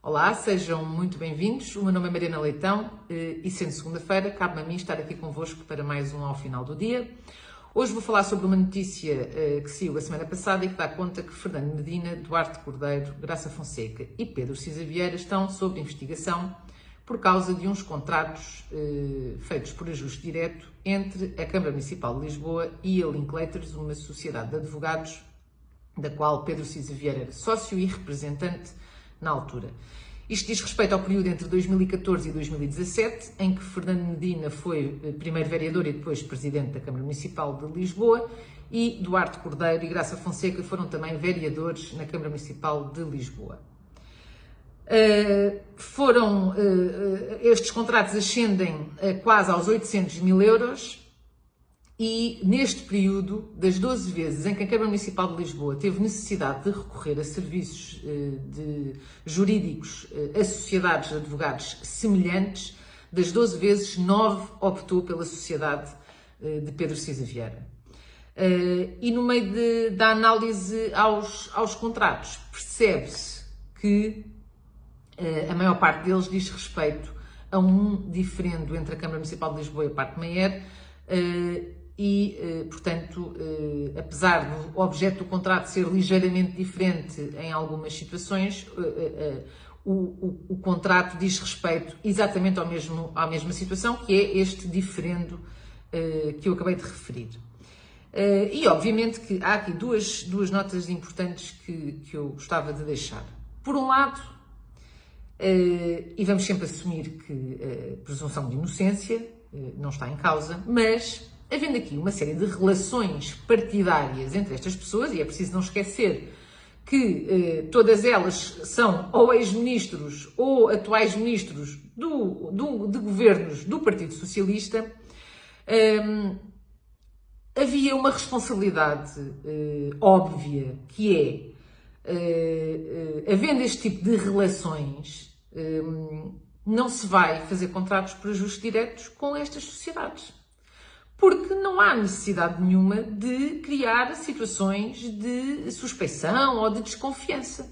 Olá, sejam muito bem-vindos. O meu nome é Mariana Leitão e sendo segunda-feira, cabe-me a mim estar aqui convosco para mais um Ao Final do Dia. Hoje vou falar sobre uma notícia que saiu a semana passada e que dá conta que Fernando Medina, Duarte Cordeiro, Graça Fonseca e Pedro Cisa Vieira estão sob investigação por causa de uns contratos feitos por ajuste direto entre a Câmara Municipal de Lisboa e a Linklaters, uma sociedade de advogados da qual Pedro Cisa Vieira era sócio e representante na altura. Isto diz respeito ao período entre 2014 e 2017, em que Fernando Medina foi primeiro vereador e depois presidente da Câmara Municipal de Lisboa, e Duarte Cordeiro e Graça Fonseca foram também vereadores na Câmara Municipal de Lisboa. Estes contratos ascendem quase aos 800 mil euros e neste período, das 12 vezes em que a Câmara Municipal de Lisboa teve necessidade de recorrer a serviços jurídicos a sociedades de advogados semelhantes, das 12 vezes, 9 optou pela sociedade de Pedro Cisa Vieira. E no meio da análise aos contratos, percebe-se que a maior parte deles diz respeito a um diferendo entre a Câmara Municipal de Lisboa e a Parque Mayer, portanto, apesar do objeto do contrato ser ligeiramente diferente em algumas situações, o contrato diz respeito exatamente à mesma situação, que é este diferendo que eu acabei de referir. E, obviamente, que há aqui duas notas importantes que eu gostava de deixar. Por um lado, e vamos sempre assumir que a presunção de inocência não está em causa, mas havendo aqui uma série de relações partidárias entre estas pessoas, e é preciso não esquecer que todas elas são ou ex-ministros ou atuais ministros de governos do Partido Socialista, havia uma responsabilidade óbvia, que é, havendo este tipo de relações, não se vai fazer contratos por ajustes diretos com estas sociedades. Porque não há necessidade nenhuma de criar situações de suspeição ou de desconfiança.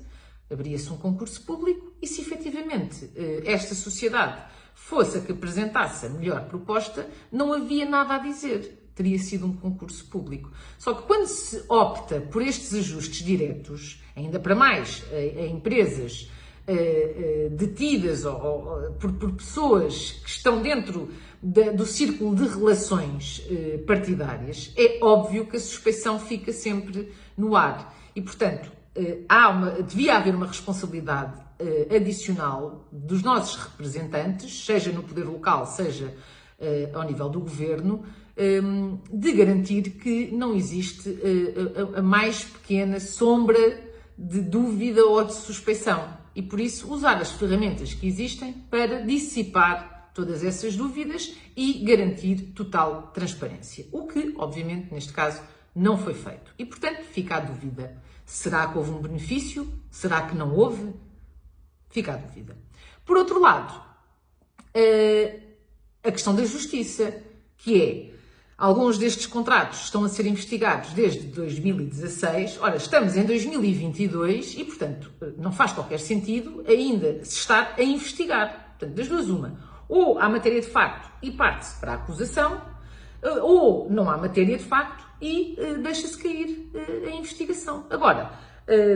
Abria-se um concurso público e, se efetivamente esta sociedade fosse a que apresentasse a melhor proposta, não havia nada a dizer. Teria sido um concurso público. Só que quando se opta por estes ajustes diretos, ainda para mais a empresas detidas por pessoas que estão dentro do círculo de relações partidárias, é óbvio que a suspeição fica sempre no ar. E, portanto, devia haver uma responsabilidade adicional dos nossos representantes, seja no poder local, seja ao nível do governo, de garantir que não existe a mais pequena sombra de dúvida ou de suspeição. E, por isso, usar as ferramentas que existem para dissipar todas essas dúvidas e garantir total transparência. O que, obviamente, neste caso, não foi feito. E, portanto, fica a dúvida. Será que houve um benefício? Será que não houve? Fica a dúvida. Por outro lado, a questão da justiça, que é: alguns destes contratos estão a ser investigados desde 2016. Ora, estamos em 2022 e, portanto, não faz qualquer sentido ainda se estar a investigar. Portanto, das duas, uma. Ou há matéria de facto e parte-se para a acusação, ou não há matéria de facto e deixa-se cair a investigação. Agora,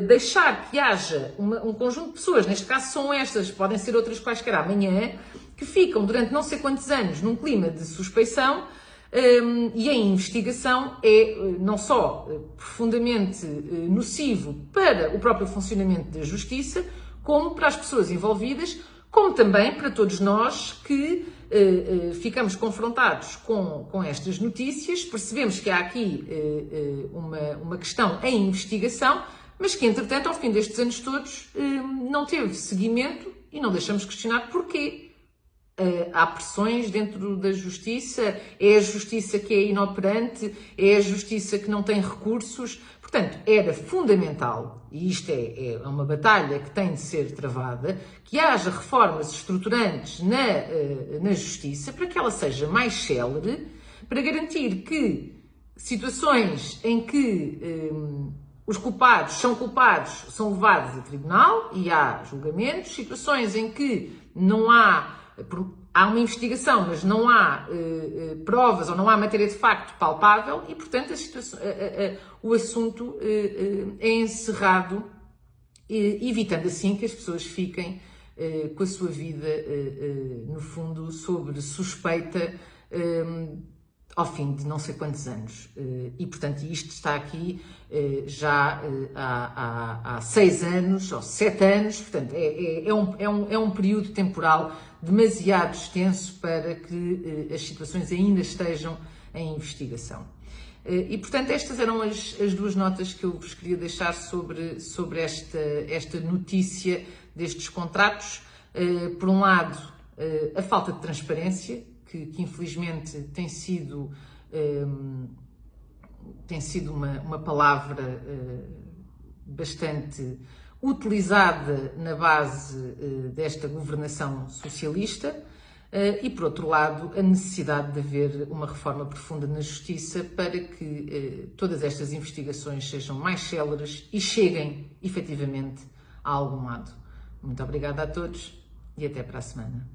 deixar que haja um conjunto de pessoas, neste caso são estas, podem ser outras quaisquer amanhã, que ficam durante não sei quantos anos num clima de suspeição, e a investigação é não só profundamente nocivo para o próprio funcionamento da justiça, como para as pessoas envolvidas, como também para todos nós que ficamos confrontados com estas notícias, percebemos que há aqui uma questão em investigação, mas que, entretanto, ao fim destes anos todos, não teve seguimento e não deixamos questionar porquê. Há pressões dentro da justiça, é a justiça que é inoperante, é a justiça que não tem recursos. Portanto, era fundamental, e isto é uma batalha que tem de ser travada, que haja reformas estruturantes na justiça para que ela seja mais célere, para garantir que situações em que os culpados são levados a tribunal e há julgamentos, situações em que não há uma investigação, mas não há provas ou não há matéria de facto palpável e, portanto, o assunto é encerrado, evitando assim que as pessoas fiquem com a sua vida, no fundo, sob suspeita ao fim de não sei quantos anos. E, portanto, isto está aqui já há 6 anos ou 7 anos, portanto, é um período temporal demasiado extenso para que as situações ainda estejam em investigação. E, portanto, estas eram as 2 notas que eu vos queria deixar sobre esta notícia destes contratos. Por um lado, a falta de transparência, que infelizmente tem sido uma palavra bastante utilizada na base desta governação socialista, e, por outro lado, a necessidade de haver uma reforma profunda na justiça para que todas estas investigações sejam mais céleres e cheguem, efetivamente, a algum lado. Muito obrigada a todos e até para a semana.